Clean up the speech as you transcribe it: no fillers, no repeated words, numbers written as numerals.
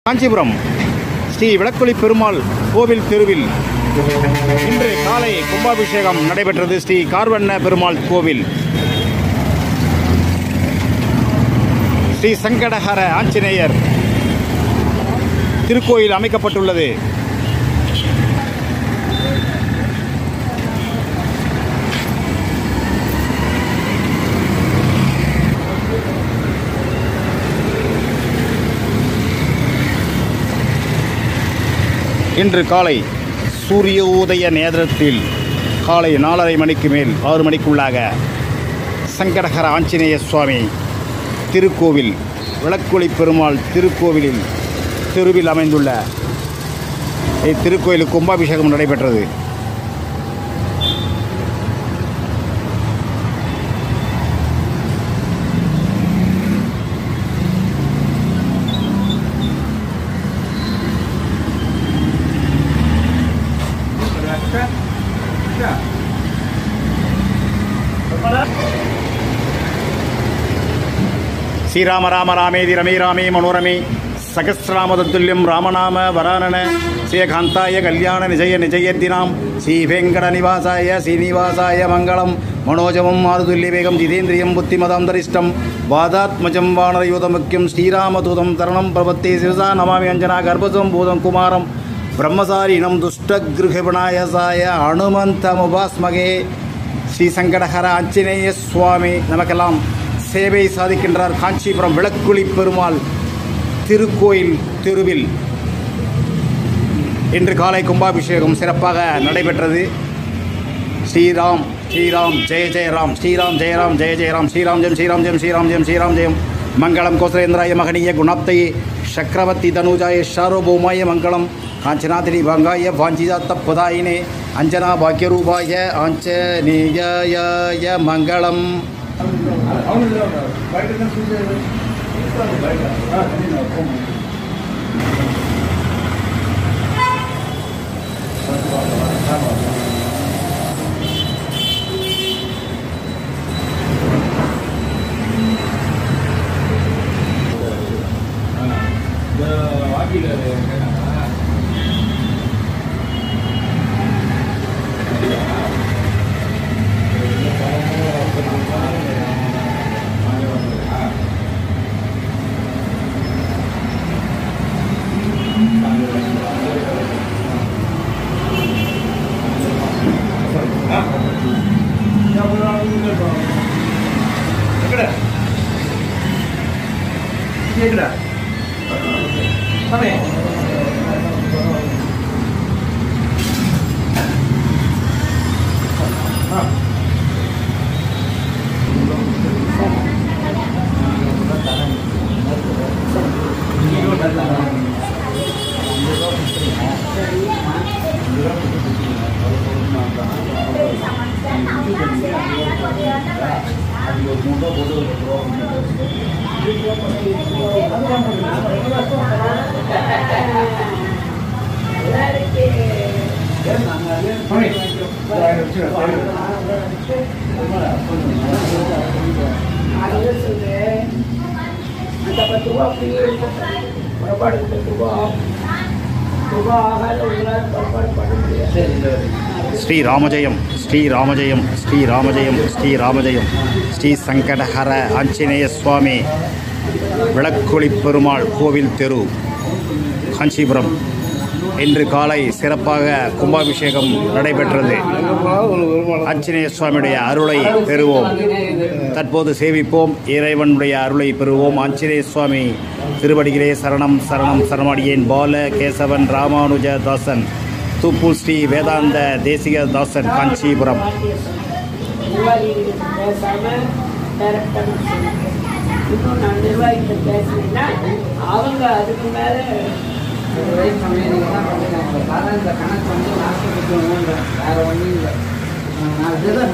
காஞ்சிபுரம் ஸ்ரீ விளக்குழி பெருமாள் கோவில் தெருவில் இன்று காலை கும்பாபிஷேகம் நடைபெற்றது. ஸ்ரீ கார்வண்ண பெருமாள் கோவில் ஸ்ரீ சங்கடஹர ஆஞ்சநேயர் திருக்கோயில் அமைக்கப்பட்டுள்ளது. இன்று காலை சூரிய உதய நேரத்தில் காலை 4:30 மணிக்கு மேல் 6 மணிக்குள்ளாக சங்கடஹர ஆஞ்சநேய சுவாமி திருக்கோவில் விளக்குழி பெருமாள் திருக்கோவிலில் தெருவில் அமைந்துள்ள இத்திருக்கோயிலுக்கு கும்பாபிஷேகம் நடைபெற்றது. ஸ்ரீராம ராம ராமேதி ரமே ராமே மனோரமே சகஸ்ராமதத்துல்யம் ராமநாம வரானன ஸ்ரீகாந்தாய கல்யாண நிஜய நிஜயத்தினாம் ஸ்ரீ வெங்கட நிவாசாய ஸ்ரீனிவாசாய மங்களம் மனோஜமம் மாருதுல்ய வேகம் ஜிதேந்திரியம் புத்திமதாம் தரிஷ்டம் வாதாத்மஜம் வானரயூதமுக்கியம் ஸ்ரீராமதூதம் தரணம் பிரபத்தே சிவசா நமாமி அஞ்சனா கர்ப்பசம் பூதம் குமாரம் பிரம்மசாரிணம் துஷ்டகிருஹபணாயசாய அனுமந்தமுபாஸ்மகே. ஸ்ரீ சங்கடஹர ஆஞ்சநேய சுவாமி நமக்கெல்லாம் சேவை சாதிக்கின்றார். காஞ்சிபுரம் விளக்குழி பெருமாள் திருக்கோயில் தெருவில் இன்று காலை கும்பாபிஷேகம் சிறப்பாக நடைபெற்றது. ஸ்ரீராம் ஸ்ரீராம் ஜெய ஜெயராம் ஸ்ரீராம் ஜெயராம் ஜெய ஜெயராம் ஸ்ரீராம் ஜெயம் ஸ்ரீராம் ஜெயம் ஸ்ரீராம் ஜெயம் ஸ்ரீராம் ஜெயம் மங்களம் கோசலேந்திராய மகனீய குணாப்தயே சக்கரவர்த்தி தனுஜாய சார்வபௌமாய மங்களம் காஞ்சனாதிரி பங்காய வாஞ்சிதாத்த புதாயினே அஞ்சனா பாக்கியரூபாய ஆஞ்சநேயாய மங்களம். ஸ்ரீராமஜெயம் ஸ்ரீராமஜெயம் ஸ்ரீராமஜெயம் ஸ்ரீராமஜெயம் ஸ்ரீ சங்கடஹர ஆஞ்சநேய சுவாமி விளக்குழி பெருமாள் கோவில் தெரு காஞ்சிபுரம் இன்று காலை சிறப்பாக கும்பாபிஷேகம் நடைபெற்றது. ஆஞ்சநேய சுவாமியுடைய அருளை பெறுவோம். தற்போது சேவிப்போம். இறைவனுடைய அருளை பெறுவோம். ஆஞ்சநேய சுவாமி திருவடிகளே சரணம் சரணம் சரணமடியேன். பால கேசவன் ராமானுஜ தாசன் தூப்பூர் ஸ்ரீ வேதாந்த தேசிக தாசன் காஞ்சிபுரம். அவங்க அதுக்கு மேல கணக்கு வந்து வேற ஒன்றும் இல்லை. நான் சொல்றது